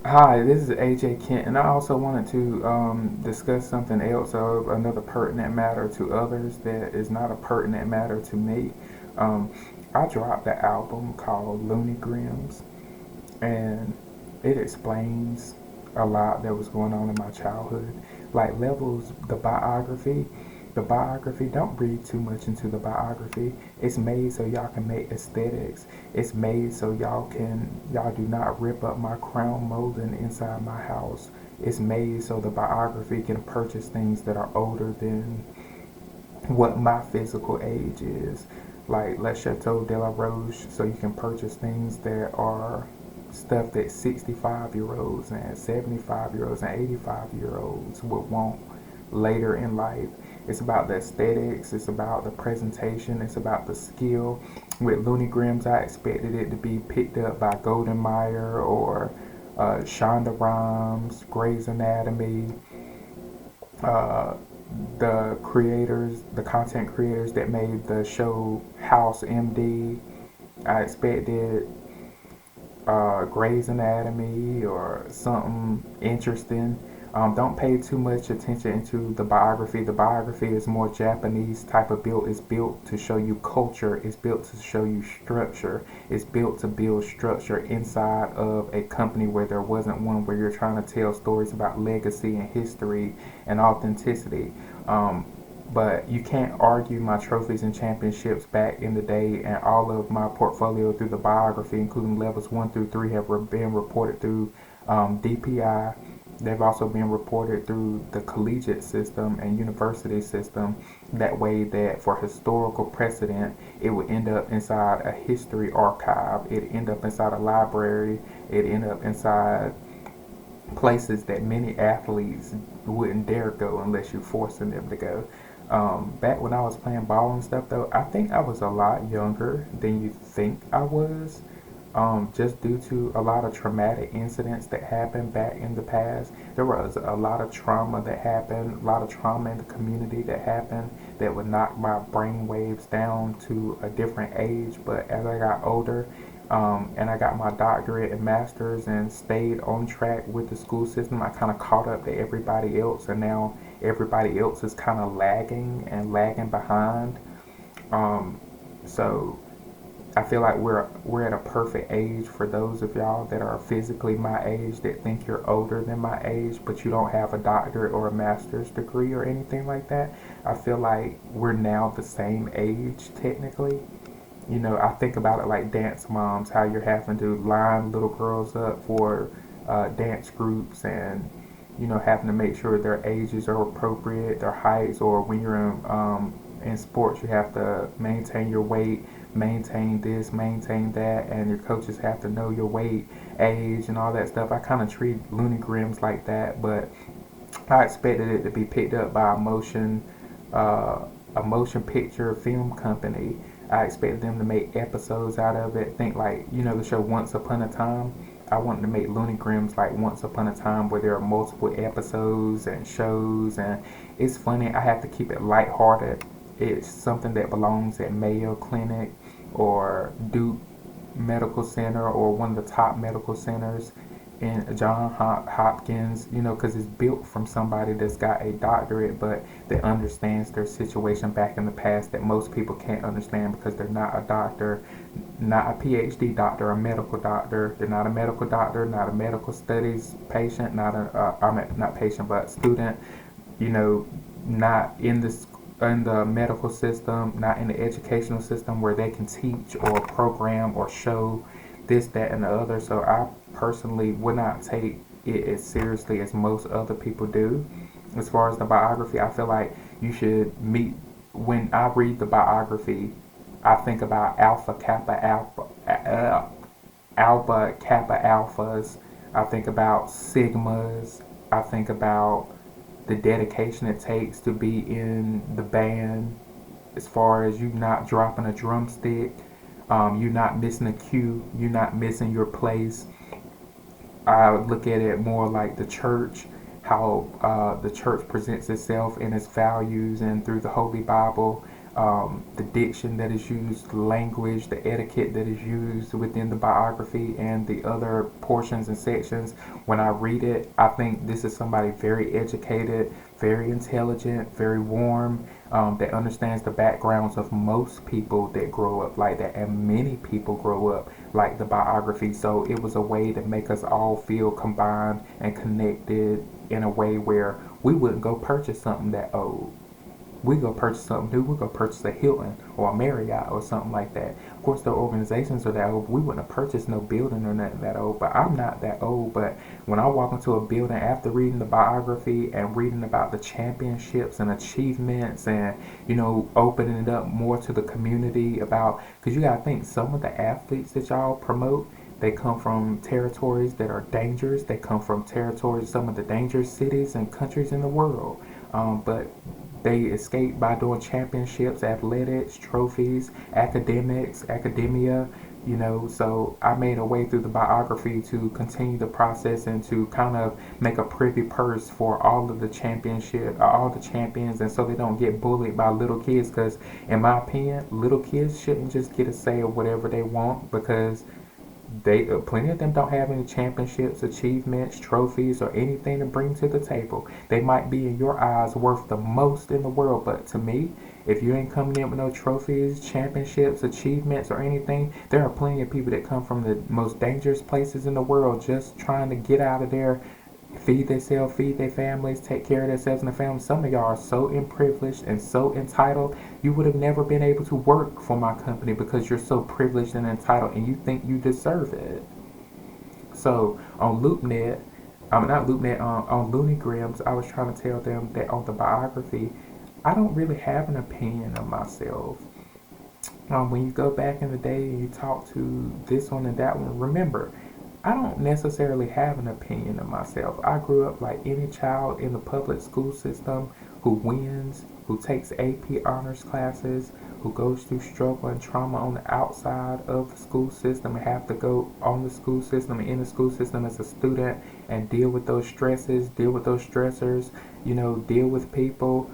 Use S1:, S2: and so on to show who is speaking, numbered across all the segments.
S1: Hi, this is AJ Kent, and I also wanted to discuss something else of another pertinent matter to others that is not a pertinent matter to me. Um, I dropped an album called Looney, and it explains a lot that was going on in my childhood. Like Levels, the biography, don't read too much into the biography. It's made so y'all can make aesthetics. It's made so y'all do not rip up my crown molding inside my house. It's made so the biography can purchase things that are older than what my physical age is. Like Le Chateau de la Roche, so you can purchase things that are stuff that 65-year-olds and 75-year-olds and 85-year-olds would want later in life. It's about the aesthetics, it's about the presentation, it's about the skill. With Looney Grims, I expected it to be picked up by Golden Meyer or Shonda Rhimes, Grey's Anatomy, uh, the content creators that made the show House MD. I expected Grey's Anatomy or something interesting. Don't pay too much attention into the biography. The biography is more Japanese type of built. It's built to show you culture. It's built to show you structure. It's built to build structure inside of a company where there wasn't one, where you're trying to tell stories about legacy and history and authenticity. Um, but you can't argue my trophies and championships back in the day, and all of my portfolio through the biography, including levels 1 through 3, have been reported through DPI. They've also been reported through the collegiate system and university system. That way, that for historical precedent, it would end up inside a history archive. It end up inside a library. It end up inside places that many athletes wouldn't dare go unless you're forcing them to go. Back when I was playing ball and stuff, though, I think I was a lot younger than you think I was. Just due to a lot of traumatic incidents that happened back in the past. There was a lot of trauma that happened, a lot of trauma in the community that happened that would knock my brain waves down to a different age. But as I got older, and I got my doctorate and master's and stayed on track with the school system, I kind of caught up to everybody else, and now everybody else is kind of lagging and lagging behind. Um, so I feel like we're at a perfect age for those of y'all that are physically my age that think you're older than my age, but you don't have a doctorate or a master's degree or anything like that. I feel like we're now the same age technically. You know, I think about it like dance moms, how you're having to line little girls up for dance groups, and having to make sure their ages are appropriate, their heights, or when you're in sports, you have to maintain your weight, maintain this, maintain that, and your coaches have to know your weight, age, and all that stuff. I kind of treat Looney Grims like that, but I expected it to be picked up by uh, a motion picture film company. I expected them to make episodes out of it. Think like the show Once Upon a Time. I wanted to make Looney Grims like Once Upon a Time, where there are multiple episodes and shows, and it's funny. I have to keep it lighthearted. It's something that belongs at Mayo Clinic or Duke Medical Center or one of the top medical centers in John Hopkins, because it's built from somebody that's got a doctorate but that understands their situation back in the past that most people can't understand because they're not a doctor, not a PhD doctor, a medical doctor. They're not a medical doctor, not a medical studies patient, not patient but student, not in the medical system, not in the educational system where they can teach or program or show this, that, and the other. So I personally would not take it as seriously as most other people do. As far as the biography, I feel like you should meet. When I read the biography, I think about alpha kappa alphas. I think about sigmas. I think about the dedication it takes to be in the band, as far as you not dropping a drumstick, you not missing a cue, you not missing your place. I would look at it more like the church, how the church presents itself in its values and through the Holy Bible. the diction that is used, the language, the etiquette that is used within the biography and the other portions and sections. When I read it, I think this is somebody very educated, very intelligent, very warm, that understands the backgrounds of most people that grow up like that, and many people grow up like the biography. So it was a way to make us all feel combined and connected in a way where we wouldn't go purchase something that old. We go purchase something new. We go purchase a Hilton or a Marriott or something like that. Of course, the organizations are that old. But we wouldn't have purchased no building or nothing that old. But I'm not that old. But when I walk into a building after reading the biography and reading about the championships and achievements, and opening it up more to the community about, because you gotta think some of the athletes that y'all promote, they come from territories that are dangerous. They come from territories, some of the dangerous cities and countries in the world. But they escape by doing championships, athletics, trophies, academics, academia. So I made a way through the biography to continue the process and to kind of make a privy purse for all of the championship, all the champions, and so they don't get bullied by little kids. Because, in my opinion, little kids shouldn't just get a say of whatever they want, because plenty of them don't have any championships, achievements, trophies, or anything to bring to the table. They might be in your eyes worth the most in the world, but to me, if you ain't coming in with no trophies, championships, achievements, or anything, there are plenty of people that come from the most dangerous places in the world just trying to get out of there, feed themselves, feed their families, take care of themselves and their families. Some of y'all are so privileged and so entitled, you would have never been able to work for my company because you're so privileged and entitled and you think you deserve it. So on LoopNet, not LoopNet, on Looney Grims, I was trying to tell them that on the biography, I don't really have an opinion of myself. When you go back in the day and you talk to this one and that one, remember, I don't necessarily have an opinion of myself. I grew up like any child in the public school system who wins, who takes AP honors classes, who goes through struggle and trauma on the outside of the school system and have to go on the school system and in the school system as a student and deal with those stresses, deal with those stressors, deal with people,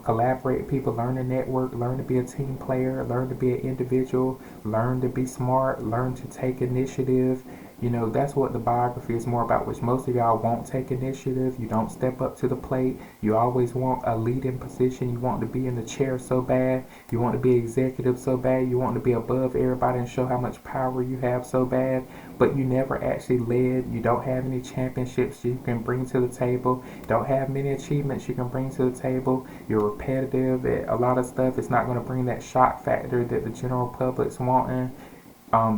S1: collaborate with people, learn to network, learn to be a team player, learn to be an individual, learn to be smart, learn to take initiative. That's what the biography is more about, which most of y'all won't take initiative. You don't step up to the plate. You always want a leading position. You want to be in the chair so bad. You want to be executive so bad. You want to be above everybody and show how much power you have so bad. But you never actually led. You don't have any championships you can bring to the table. Don't have many achievements you can bring to the table. You're repetitive at a lot of stuff. It's not going to bring that shock factor that the general public's wanting.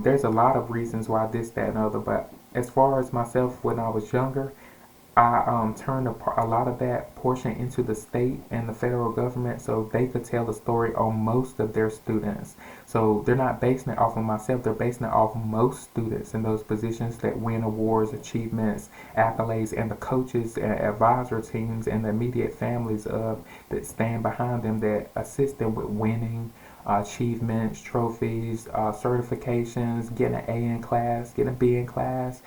S1: There's a lot of reasons why this, that, and other, but as far as myself, when I was younger, I turned a lot of that portion into the state and the federal government so they could tell the story on most of their students. So they're not basing it off of myself, they're basing it off most students in those positions that win awards, achievements, accolades, and the coaches and advisor teams and the immediate families of that stand behind them that assist them with winning achievements, trophies, certifications, getting an A in class, getting a B in class,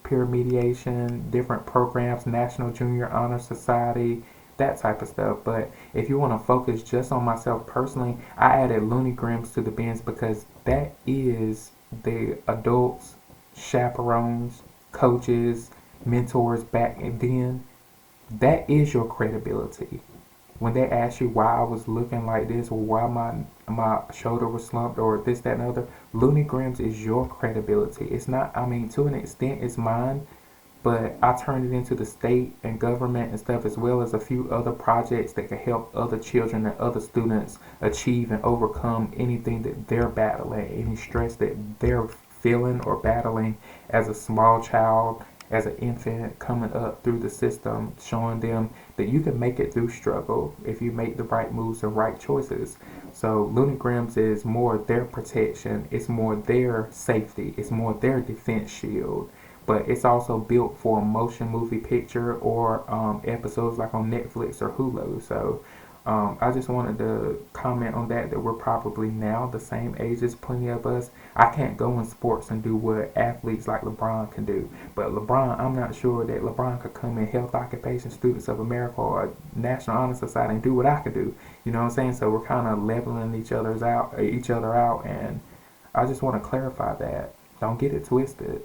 S1: peer mediation, different programs, National Junior Honor Society, that type of stuff. But if you want to focus just on myself personally, I added Looney Grims to the bins because that is the adults, chaperones, coaches, mentors back then. That is your credibility. When they ask you why I was looking like this or why my shoulder was slumped or this, that, and other, Looney Grims is your credibility. It's not, to an extent, it's mine, but I turned it into the state and government and stuff, as well as a few other projects that can help other children and other students achieve and overcome anything that they're battling, any stress that they're feeling or battling as a small child, as an infant coming up through the system, showing them that you can make it through struggle if you make the right moves and right choices. So Looney Grims is more their protection, it's more their safety, it's more their defense shield. But it's also built for a motion movie picture or episodes like on Netflix or Hulu. So I just wanted to comment on that we're probably now the same age as plenty of us. I can't go in sports and do what athletes like LeBron can do. But LeBron, I'm not sure that LeBron could come in Health Occupation Students of America or National Honor Society and do what I could do. You know what I'm saying? So we're kind of leveling each other out, and I just want to clarify that. Don't get it twisted.